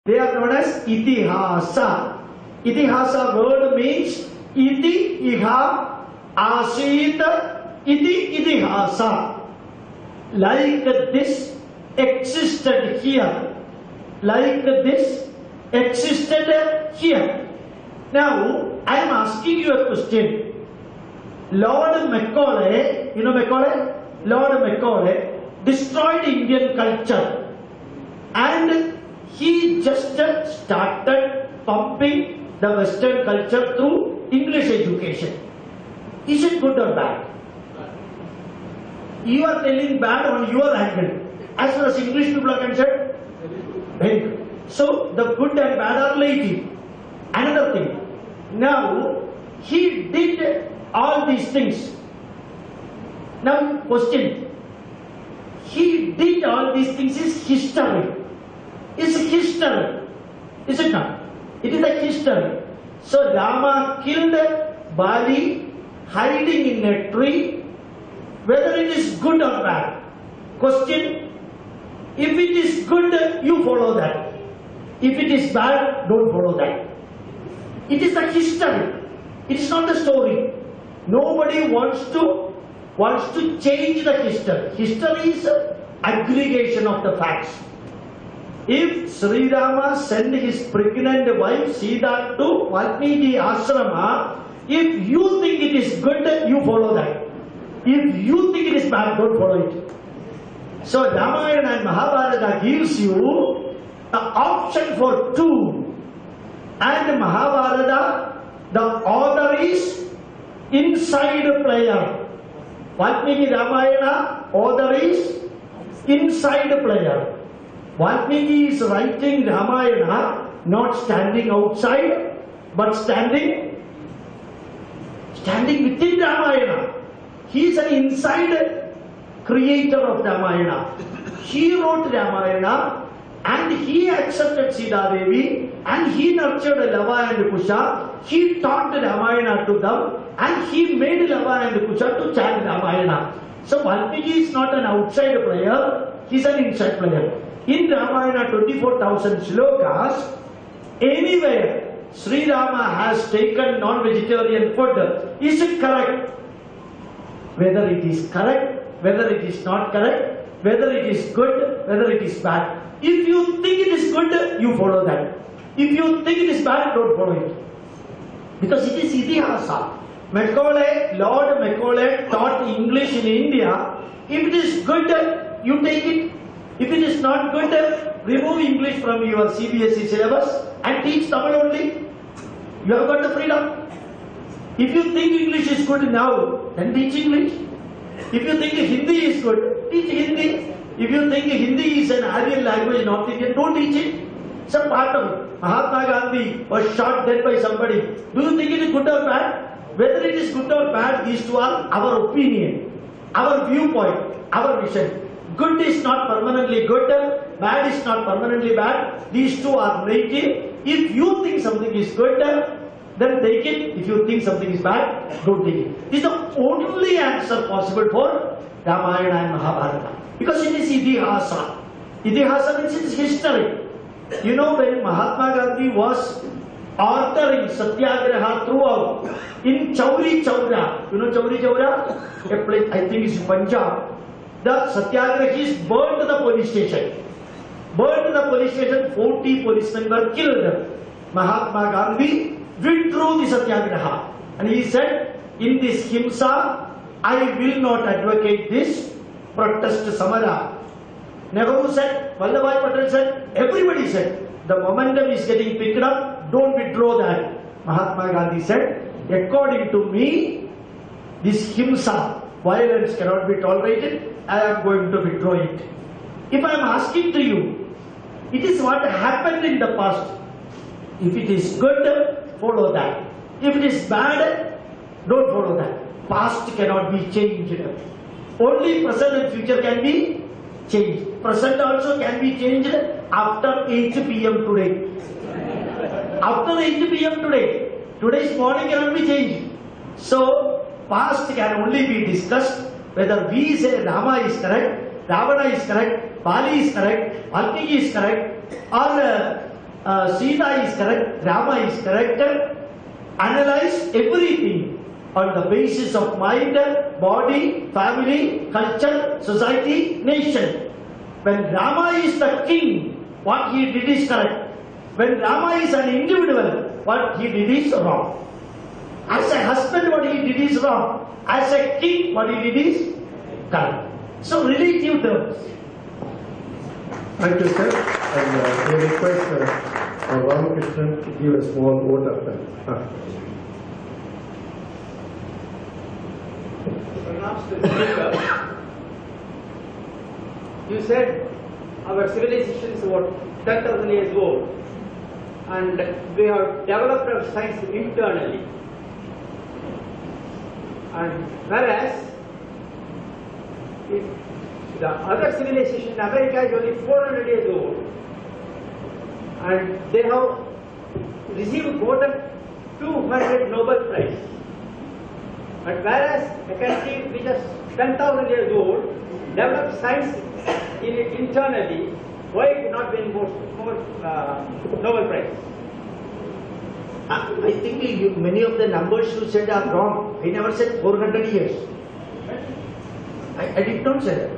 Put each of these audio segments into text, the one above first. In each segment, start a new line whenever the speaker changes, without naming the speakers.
They are known as Itihasa. Itihasa word means Iti Iha Asita Iti Itihasa. Like this existed here. Like this existed here. Now, I am asking you a question. Lord Macaulay, you know Macaulay? Lord Macaulay destroyed Indian culture and he just started pumping the Western culture through English education. Is it good or bad? You are telling bad on your angle. As far as English people are concerned, very good. So the good and bad are relative. Another thing. Now, he did all these things. Now, question. He did all these things is history. It's history. Is it not? It is a history. So, Rama killed Bali hiding in a tree. Whether it is good or bad. Question. If it is good, you follow that. If it is bad, don't follow that. It is a history. It is not a story. Nobody wants to change the history. History is an aggregation of the facts. If Sri Rama sent his pregnant wife Sita to Valmiki Ashrama, if you think it is good, you follow that. If you think it is bad, don't follow it. So Ramayana and Mahabharata gives you an option for two. And Mahabharata, the author is inside player. Valmiki Ramayana, author is inside player. Valmiki is writing Ramayana, not standing outside, but standing within Ramayana. He is an inside creator of Ramayana. He wrote Ramayana and he accepted Sita Devi and he nurtured Lava and Kusha. He taught Ramayana to them and he made Lava and Kusha to chant Ramayana. So Valmiki is not an outside player, he is an inside player. In Ramayana 24,000 shlokas, anywhere Sri Rama has taken non-vegetarian food. Is it correct? Whether it is correct, whether it is not correct, whether it is good, whether it is bad. If you think it is good, you follow that. If you think it is bad, don't follow it. Because it is Itihasa. Macaulay, Lord Macaulay taught English in India. If it is good, you take it. If it is not good, remove English from your CBSE syllabus and teach Tamil only. You have got the freedom. If you think English is good now, then teach English. If you think Hindi is good, teach Hindi. If you think Hindi is an Aryan language, North Indian, don't teach it. Some part of it. Mahatma Gandhi was shot dead by somebody. Do you think it is good or bad? Whether it is good or bad, these two are our opinion, our viewpoint, our vision. Good is not permanently good, bad is not permanently bad. These two are relative. If you think something is good, then take it. If you think something is bad, don't take it. This is the only answer possible for Ramayana and Mahabharata. Because it is Itihasa. Itihasa means it is history. You know, when Mahatma Gandhi was ordering Satyagraha throughout, in Chauri Chaura, you know Chauri Chaura? A place, I think it's Punjab. The Satyagrahis burned the police station. 40 policemen were killed. Mahatma Gandhi withdrew the Satyagraha. And he said, in this Himsa, I will not advocate this protest Samara. Nehru said, Vallabhbhai Patel said, everybody said, the momentum is getting picked up, don't withdraw that. Mahatma Gandhi said, according to me, this Himsa, violence cannot be tolerated, I am going to withdraw it. If I am asking to you, it is what happened in the past. If it is good, follow that. If it is bad, don't follow that. Past cannot be changed. Only present and future can be changed. Present also can be changed after 8 p.m. today. After 8 p.m. today. Today's morning cannot be changed. So, past can only be discussed. Whether we say Rama is correct, Ravana is correct, Bali is correct, Valmiki is correct, or Sita is correct, Rama is correct, analyze everything on the basis of mind, body, family, culture, society, nation. When Rama is the king, what he did is correct. When Rama is an individual, what he did is wrong. As a husband, what he did is wrong. As a king, what he did is correct. So relative terms.
Thank you, sir. And we request Ramakrishnan to give a small vote of that.
You said our civilization is about 10,000 years old, and we have developed our science internally. And whereas if the other civilization in America is only 400 years old, and they have received more than 200 Nobel Prize. But whereas a country which is 10,000 years old developed science internally, why it not win more Nobel Prize?
I think many of the numbers you said are wrong. I never said 400 years. I did not say that.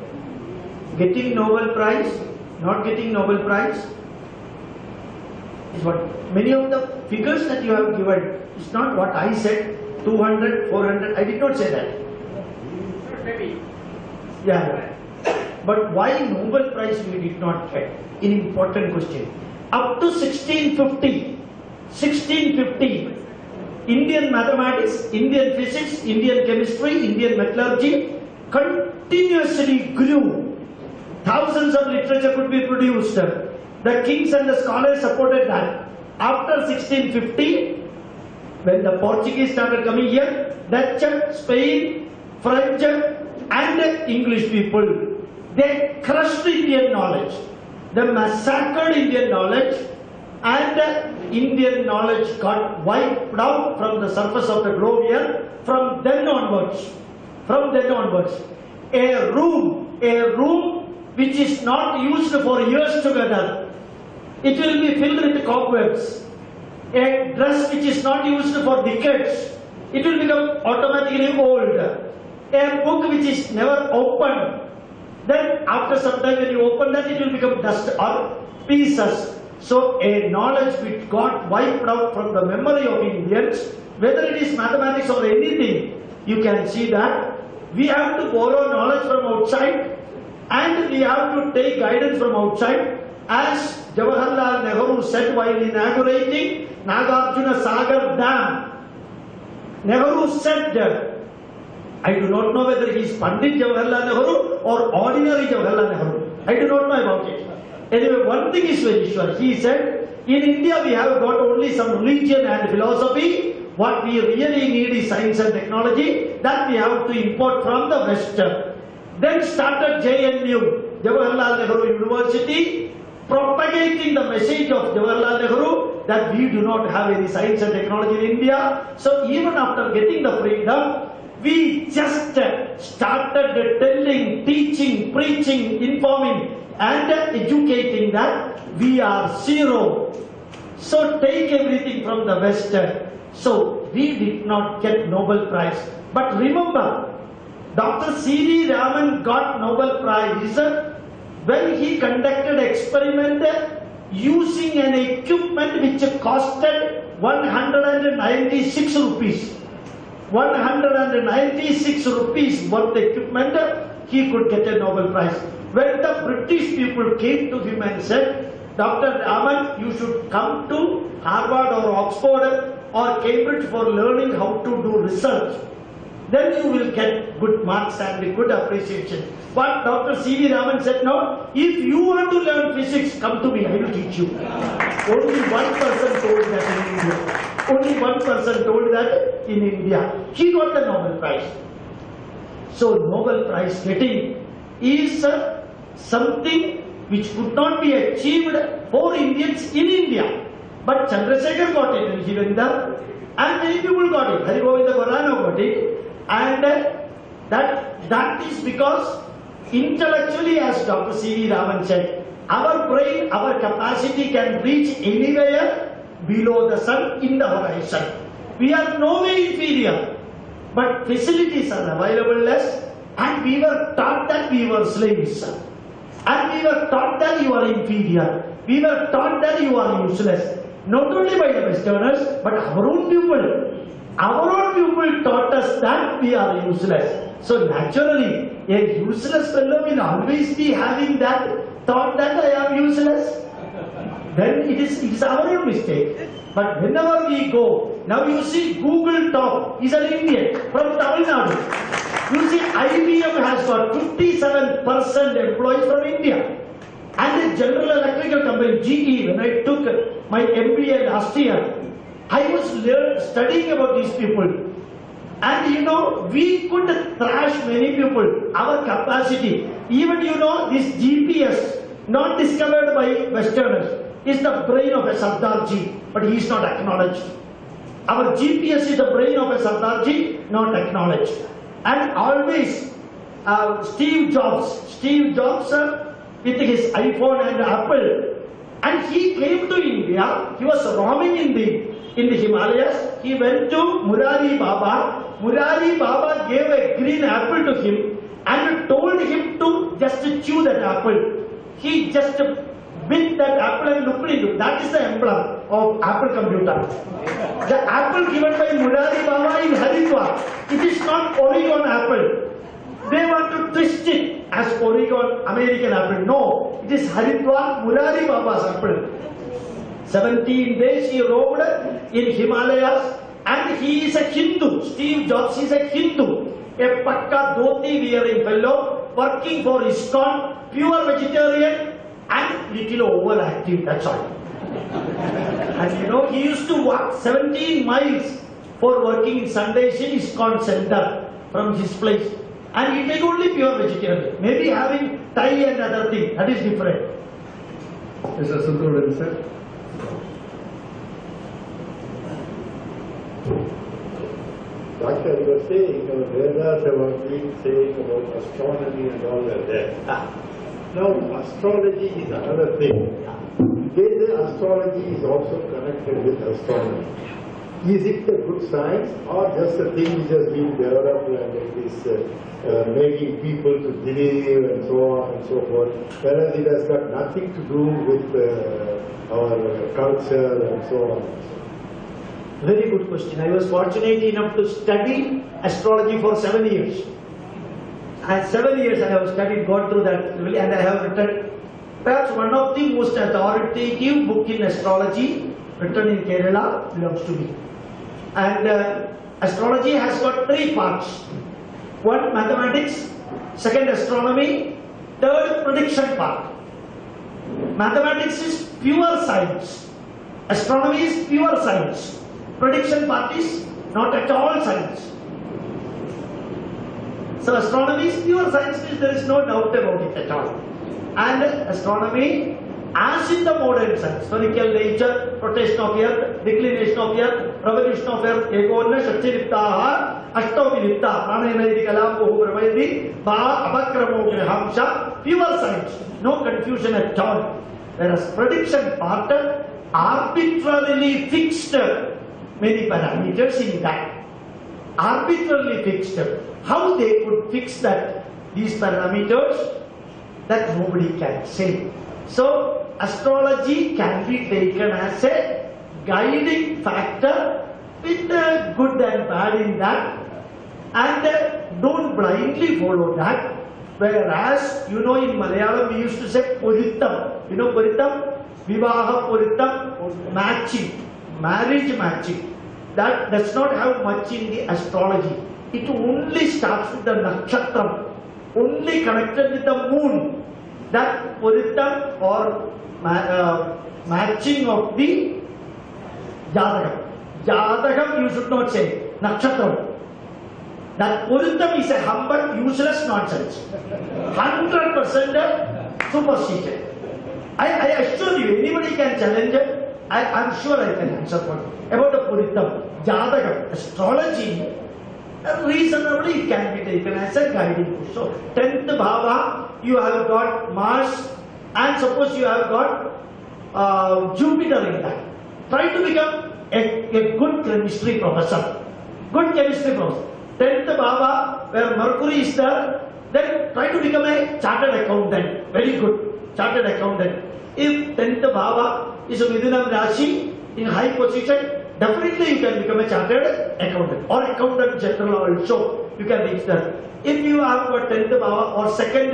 Getting Nobel Prize, not getting Nobel Prize is what many of the figures that you have given is not what I said. 200, 400. I did not say that.
Maybe.
Yeah. But why Nobel Prize we did not get? An important question. Up to 1650, Indian mathematics, Indian physics, Indian chemistry, Indian metallurgy continuously grew. Thousands of literature could be produced. The kings and the scholars supported that. After 1650, when the Portuguese started coming here, Dutch, Spain, French and English people, they crushed Indian knowledge. They massacred Indian knowledge, and Indian knowledge got wiped out from the surface of the globe here. From then onwards, a room which is not used for years together, it will be filled with cobwebs. A dress which is not used for decades, it will become automatically old. A book which is never opened, then after some time when you open that, it will become dust or pieces. So a knowledge which got wiped out from the memory of Indians, whether it is mathematics or anything, you can see that we have to borrow knowledge from outside and we have to take guidance from outside. As Jawaharlal Nehru said while inaugurating Nagarjuna Sagar Dam, Nehru said, I do not know whether he is Pandit Jawaharlal Nehru or ordinary Jawaharlal Nehru. I do not know about it. Anyway, one thing is very sure. He said, in India we have got only some religion and philosophy. What we really need is science and technology that we have to import from the West. Then started JNU, Jawaharlal Nehru University, propagating the message of Jawaharlal Nehru that we do not have any science and technology in India. So even after getting the freedom, we just started telling, teaching, preaching, informing and educating that we are zero. So take everything from the West. So we did not get Nobel Prize. But remember, Dr. C.V. Raman got Nobel Prize when he conducted experiment using an equipment which costed 196 rupees. 196 rupees worth equipment, he could get a Nobel Prize. When the British people came to him and said, Dr. Raman, you should come to Harvard or Oxford or Cambridge for learning how to do research, then you will get good marks and good appreciation. But Dr. C.V. Raman said, no, if you want to learn physics, come to me, I will teach you. Only one person told that in India. Only one person told that in India. He got the Nobel Prize. So Nobel Prize getting is something which could not be achieved for Indians in India. But Chandrasekhar got it in Hivendar and many people got it. Hari Govinda Gorano got it. And that is because intellectually, as Dr. C.V. Raman said, Our brain, our capacity can reach anywhere below the sun in the horizon. We are no way inferior, but facilities are available less, and we were taught that we were slaves. And we were taught that you are inferior. We were taught that you are useless. Not only by the Westerners, but our own people. Our own people taught us that we are useless. So naturally, a useless fellow will always be having that thought that I am useless. Then it is our own mistake. But whenever we go, now you see Google top is an Indian from Tamil Nadu. You see IBM has got 57% employees from India. And the General Electrical Company, GE, when I took my MBA last year, I was studying about these people. And you know, we could thrash many people, our capacity. Even you know, this GPS, not discovered by Westerners, is the brain of a Sardarji, but he is not acknowledged. Our GPS is the brain of a Sardarji, not acknowledged. And always, Steve Jobs, with his iPhone and Apple, and he came to India. He was roaming in the Himalayas. He went to Murari Baba. Murari Baba gave a green apple to him and told him to just chew that apple. He just bit that apple and looked into it. That is the emblem of Apple computer. The apple given by Murari Baba in Haridwar, it is not Oregon apple. They want to twist it as Oregon American apple. No, it is Haridwar Murari Baba's apple. 17 days he roamed in Himalayas, and he is a Hindu. Steve Jobs is a Hindu. A pakka dhoti wearing fellow, working for ISKCON, pure vegetarian and little overactive, that's all. And you know, he used to walk 17 miles for working in Sundays in ISKCON center from his place. And he take only pure vegetarian. Maybe having Thai and other thing, that is different.
Mr. Sundaran, sir.
Doctor, you were saying, Vedas have been saying about astronomy and all that. Now, astrology is another thing. They say astrology is also connected with astronomy. Is it a good science or just a thing which has been developed and it is making people to believe and so on and so forth, whereas it has got nothing to do with our culture and so on?
Very good question. I was fortunate enough to study astrology for 7 years. And 7 years I have studied, gone through that, and I have written perhaps one of the most authoritative book in astrology written in Kerala belongs to me. And astrology has got 3 parts. 1, mathematics. 2, astronomy. 3rd, prediction part. Mathematics is pure science. Astronomy is pure science. Prediction part is not at all science. So astronomy is pure science, there is no doubt about it at all. And astronomy, as in the modern science, spherical nature, rotation of earth, declination of earth, revolution of earth, ekonna shaktiliptaha, ashtavilipta, pranayanaidi kalapohu brahmayadi, ba abakramo grahamsha, pure science, no confusion at all. Whereas prediction part, arbitrarily fixed many parameters in that. Arbitrarily fixed. How they could fix that, these parameters, that nobody can say. So, astrology can be taken as a guiding factor with good and bad in that, and don't blindly follow that. Whereas, you know, in Malayalam we used to say Purittam. You know Purittam? Vivaha Purittam, matching, marriage matching. That does not have much in the astrology. It only starts with the nakshatram, only connected with the moon. That Purittam or matching of the Jatagam. Jatagam you should not say, nakshatram. That Purittam is a humbug, useless nonsense. 100% superstition. I assure you, anybody can challenge it. I'm sure I can answer for you. About the Purittam, Jatagam, astrology, reasonably it can be taken as a guiding force. So, 10th Bhava, you have got Mars and suppose you have got Jupiter in that. Try to become a good chemistry professor. Good chemistry professor. 10th Bhava, where Mercury is there, then try to become a chartered accountant. Very good, chartered accountant. If 10th Bhava is a Midhunam Rashi in high position, definitely you can become a chartered accountant or accountant general also. You can reach that. If you have got 10th Bhava or 2nd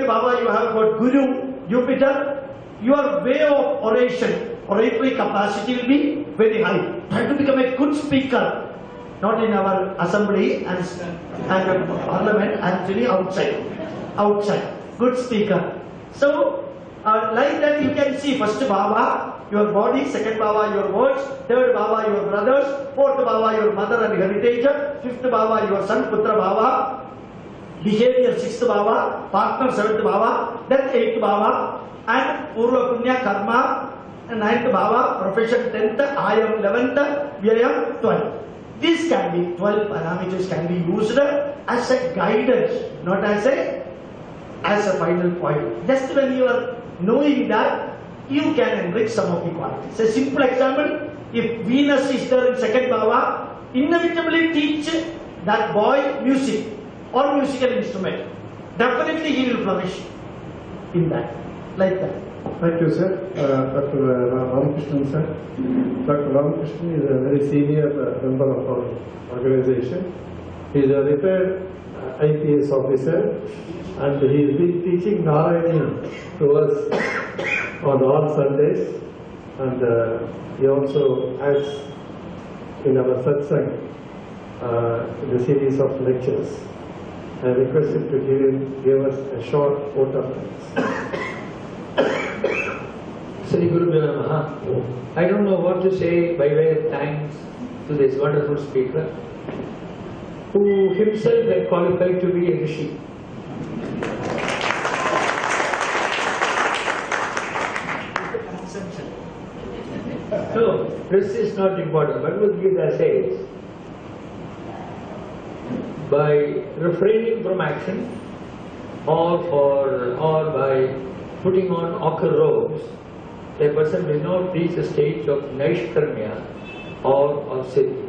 Bhava you have got Guru, Jupiter, your way of oratory capacity will be very high. Try to become a good speaker, not in our assembly and parliament, actually outside. Good speaker. So, like that you can see first Bhava, your body, 2nd Bhava, your words, 3rd Bhava, your brothers, 4th Bhava, your mother and heritage, 5th Bhava, your son, Putra Bhava, behavior, 6th Bhava, partner, 7th Bhava, then 8th Bhava, and Purva Punya Karma, 9th Bhava, profession 10th, Ayam 11th, Vyayam 12th. These can be, 12 parameters can be used as a guidance, not as a final point. Just when you are knowing that, you can enrich some of the qualities. A simple example, if Venus is there in 2nd Bhava, inevitably teach that boy music or musical instrument. Definitely he will flourish in that, like that.
Thank you, sir. Dr. Ramakrishnan, sir. Dr. Ramakrishnan is a very senior member of our organization. He is a retired IPS officer, and he has been teaching Narayani to us on all Sundays, and he also adds in our Satsangh the series of lectures. I request him to give us a short vote of thanks.
Sri Guru Namaha. I don't know what to say by way of thanks to this wonderful speaker, who himself had qualified to be a Rishi. No, this is not important. Bhagavad Gita says, by refraining from action or by putting on ochre robes, a person will not reach a stage of naishkarmya or siddhi.